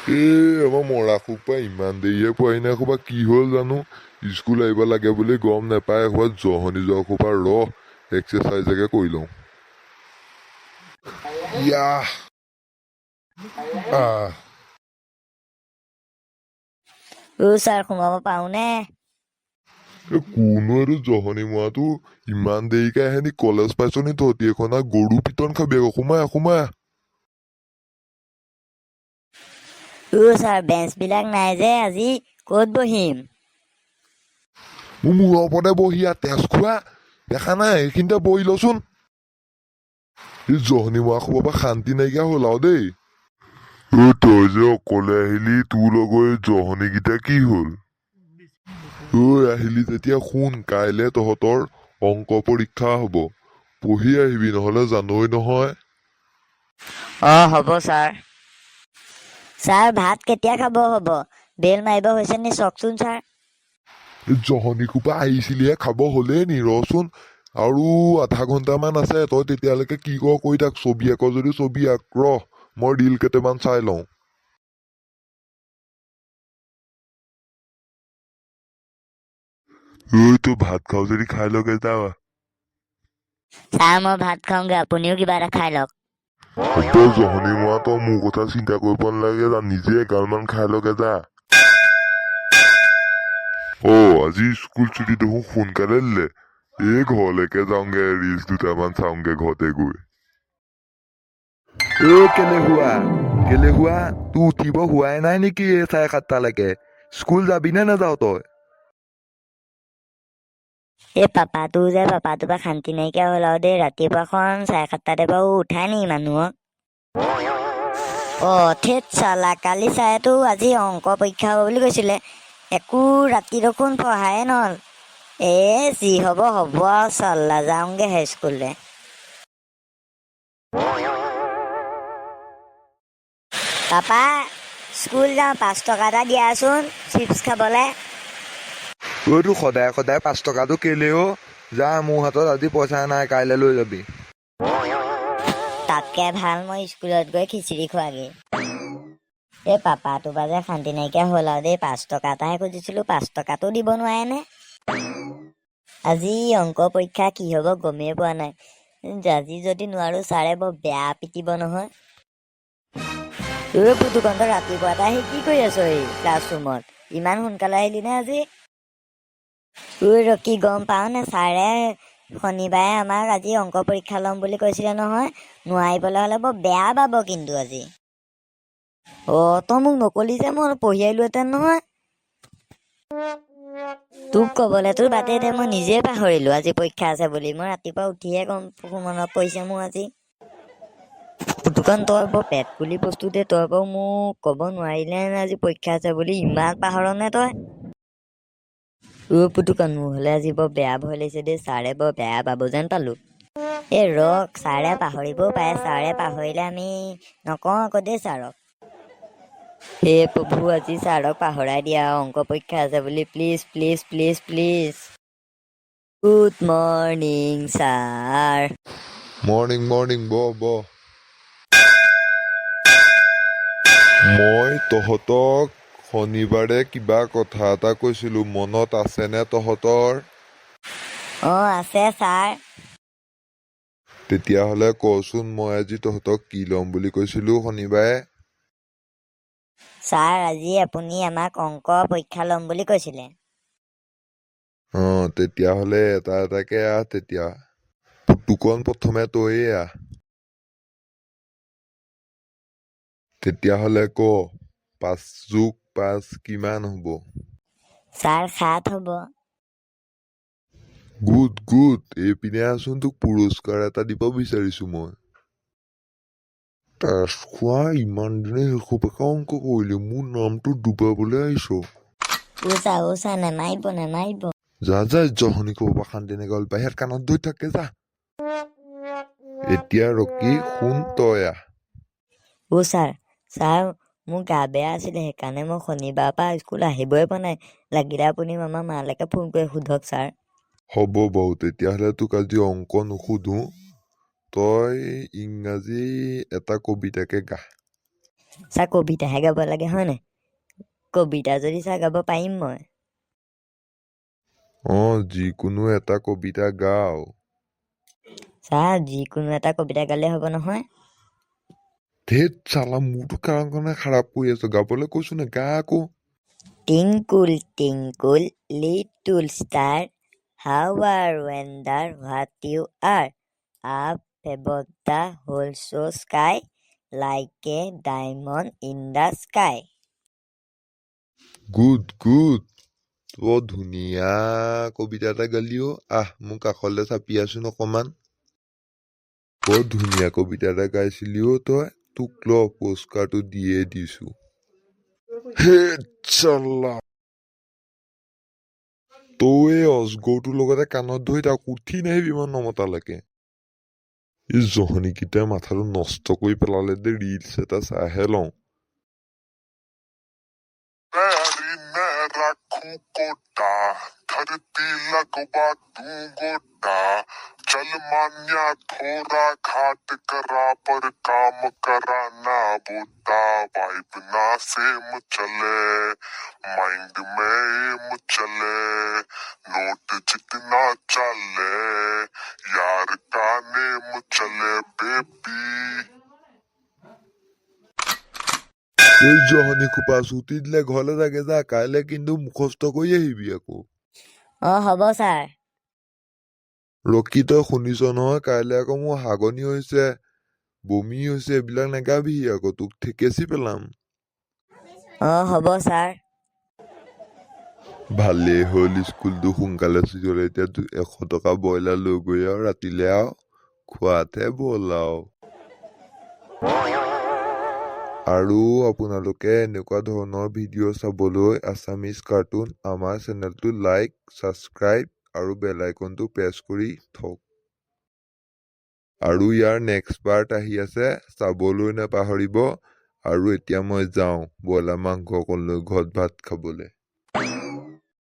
আমাৰ মৰা সোপা ইমান দেৰিয়ে পোৱাহি নাই সোপা কি হ'ল জানো স্কুল আহিব লাগে বুলি গম নাপায় সোপা জহনি যোৱা সোপা এক্সাৰচাইজকে কৰি লওঁ ইয়াহ আহ ছাৰ সোমাব পাৰোনে? কোনো এইটো জহনি মৰাটো ইমান দেৰিকে আহে নি কলেজ পাইছ নি তহঁতি এখন গৰু পিটন খাবি আকৌ সোমাই ছাৰ বেঞ্চবিলাক নাই যে আজি ক'ত বহিম? মোৰ মূৰৰ ওপৰতে বহি তেজ খোৱা দেখা নাই এইখিনিতে বহি লচোন এই জহনি মৰা খবৰ পৰা শান্তি নাইকিয়া হ'ল আৰু দেই তই যে অকলে আহিলি তোৰ লগৰ জহনিকেইটা কি হ'ল আহিলি যেতিয়া শুন কাইলে তহঁতৰ অংক পৰীক্ষা হ'ব পঢ়ি আহিবি নহলে জানই নহয় হ'ব ছাৰ। ছাৰ ভাত কেতিয়া খাব হ'ব? বেল মাৰিব হৈছে নি চাওকচোন ছাৰ। জহনি খোপা আহিছিলিহে খাব হ'লেই নি ৰচোন আৰু আধা ঘণ্টামান আছে তই তেতিয়ালৈকে কি কৰ কৰি থাক ছবি আঁক যদি ছবি আঁক মই ৰীল কেইটামান চাই লওঁ তই ভাত খাওঁ যদি খাই লগে যাওঁ ছাৰ মই ভাত খাওঁগে আপুনিও কিবা এটা খাই লওক। তই জহনি মৰা তই মোৰ কথা চিন্তা কৰিব নালাগে যা নিজে এগালমান খাই লগে যা আজি স্কুল ছুটি দেখোন সোনকালে দিলে এই ঘৰলৈকে যাওঁগে ৰিলচ দুটামান চাওঁগে ঘৰতে গৈ কেলে হোৱা তোৰ উঠিব হোৱাই নাই নেকি 7:30লৈকে স্কুল যাবি নে নাযাওঁ তই পাপাটোৰ পৰা শান্তি নাইকিয়া হ'ল আৰু দেই ৰাতিপুৱাখন 7:30 বাৰু উঠাই নি মানুহক ঠেত চালা কালি চাইতো আজি অংক পৰীক্ষা হ'ব বুলি কৈছিলে একো ৰাতি দেখোন পঢ়াই নহ'ল যি হ'ব আৰু চাল্লা যাওঁগে হাইস্কুললৈ পাপা স্কুল যাওঁ 5 টকা এটা দিয়াচোন চিপছ খাবলৈ তোৰ সদায় 5 টকাটো কেলে যা মোৰ হাতত আজি পইচা নাই কাইলৈ লৈ যাবি তাতকে ভাল মই স্কুলত গৈ খিচিৰি খোৱাগে পাপাটো বাজে শান্তি নাইকিয়া হ'ল আৰু দেই 5 টকা এটাহে খুজিছিলো 5 টকাটো দিব নোৱাৰেনে আজি অংক পৰীক্ষা কি হ'ব গমেই পোৱা নাই আজি যদি নোৱাৰো ছাৰে বৰ বেয়া পিটিব নহয় পুতুকন্ত ৰাতিপুৱা এটা আহি কি কৰি আছ এই ক্লাছৰুমত ইমান সোনকালে আহিলি নে আজি ৰকি গম পাও নে ছাৰে শনিবাৰে আমাক আজি অংক পৰীক্ষা ল'ম বুলি কৈছিলে নহয় নোৱাৰিবলৈ হ'লে বৰ বেয়া পাব কিন্তু আজি তই মোক নকলি যে মই পঢ়ি আহিলোহেঁতেন নহয় তোক কবলৈ তোৰ বাদে দে মই নিজে পাহৰিলো আজি পৰীক্ষা আছে বুলি মই ৰাতিপুৱা উঠিহে মনত পৰিছে মোৰ আজি পুতুকণ তই বৰ পেট বুলি বস্তু দে তই বাৰু মোক ক'ব নোৱাৰিলে আজি পৰীক্ষা আছে বুলি ইমান পাহৰ নে তই পুতুকণ মোৰ হ'লে আজি বৰ বেয়া ভয় লাগিছে দেই ছাৰে বৰ বেয়া পাব যেন পালো ৰক ছাৰে পাহৰিবও পাৰে ছাৰে পাহৰিলে আমি নকওঁ আকৌ দেই ছাৰক প্ৰভু আজি ছাৰক পাহৰাই দিয়া অংক পৰীক্ষা আছে বুলি please please please please good morning sir morning বহ মই তহঁতক শনিবাৰে কিবা কথা এটা কৈছিলো মনত আছেনে তহঁতৰ আছে ছাৰ তেতিয়াহ'লে কচোন মই আজি তহঁতক কি ল'ম বুলি কৈছিলো শনিবাৰে ছাৰ আজি আপুনি আমাক অংক পৰীক্ষা ল'ম বুলি কৈছিলে তেতিয়াহ'লে এটাকে আহ তেতিয়া পুতুকণ প্ৰথমে তয়ে আহ তেতিয়াহ'লে 5+5 কিমান হ'ব ছাৰ 7 হ'ব গুড এইপিনে আছোন তোক পুৰস্কাৰ এটা দিব বিচাৰিছো মই খোৱা ইমান দিনে শেষোপাকে অংক কৰিলি মোৰ নামটো ডুবাবলৈ আহিছ নেমাৰিব যা জহনি ক'ব পৰা শান্তি নাইকিয়া হ'ল বাহিৰত কাণত ধৰি থাকে যা এতিয়া ৰকি শুন তই আহ ছাৰ মোৰ গা বেয়া আছিলে সেইকাৰণে মই শনিবাৰৰ পৰা স্কুল আহিবই পৰা নাই লাগিলে আপুনি মালৈকে ফোন কৰি সোধক ছাৰ হ'ব বাৰু তেতিয়াহ'লে তোক আজি অংক নুসুধো তই ইংৰাজী এটা কবিতাকে গা ছাৰ কবিতাহে গাব লাগে হয় নাই? কবিতা যদি ছাৰ গাব পাৰিম মই। যিকোনো এটা কবিতা গাও। ছাৰ যিকোনো এটা কবিতা গালে হ'ব নহয়? ধেত চালা মোৰতো কাৰণে খাৰাপ কৰি আছো, গাবলৈ কৈছো নে, গা আকৌ। Twinkle twinkle little star, how are wonder what you are, up above the whole so sky, like a diamond in the sky. Good good, বৰ ধুনীয়া কবিতা এটা গালি অ'। মোৰ কাষলৈ চাপি আছোন অকমান। বৰ ধুনীয়া কবিতা এটা গাইছিলি অ' তই, তোক ল পুৰস্কাৰটো দিয়ে দিছো। হেত চাল্লা, তই এই অজগৰটোৰ লগতে কাণত ধৰি তাক উঠি নাহিবি ইমান নমতালৈকে। এই জহনীকেইটাই মাথাটো নষ্ট কৰি পেলালে দে, ৰিলছ এটা চাইহে লওঁ। राखू कोटा धरती लगवा तू गोटा, चल मान्या थोड़ा घाट करा पर काम कराना बूटा, वाइब ना सेम चले माइंड में एम चले, नोट जितना चले यार का नेम चले बेबी। এই জহনী খোপা ছুটি দিলে ঘৰলৈ যাগে যা, কাইলৈ কিন্তু মুখস্থ কৰি আহিবি আকৌ। হ'ব ছাৰ। ৰকি তই শুনিছ নহয়, কাইলৈ আকৌ মোৰ হাগনি হৈছে, বমি হৈছে, এইবিলাক নেগাবি আকৌ, তোক ঠেকেচি পেলাম। হ'ব ছাৰ। ভালেই হ'ল স্কুলটো সোনকালে ছুটি হ'লে, এতিয়া 100 টকা ব্ৰইলাৰ লৈ গৈ আৰু ৰাতিলে আৰু খোৱাতহে বল আৰু আপোনালোকে এনেকুৱা ধৰণৰ ভিডিঅ' চাবলৈ আছামিজ কাৰ্টুন আমাৰ চেনেলটো লাইক, ছাবস্ক্ৰাইব আৰু বেল আইকনটো প্ৰেছ কৰি থওক। আৰু ইয়াৰ নেক্সট পাৰ্ট আহি আছে, চাবলৈ নাপাহৰিব। আৰু এতিয়া মই যাওঁ ব্ৰইলাৰ মাংস অকণ লৈ ঘৰত ভাত খাবলৈ।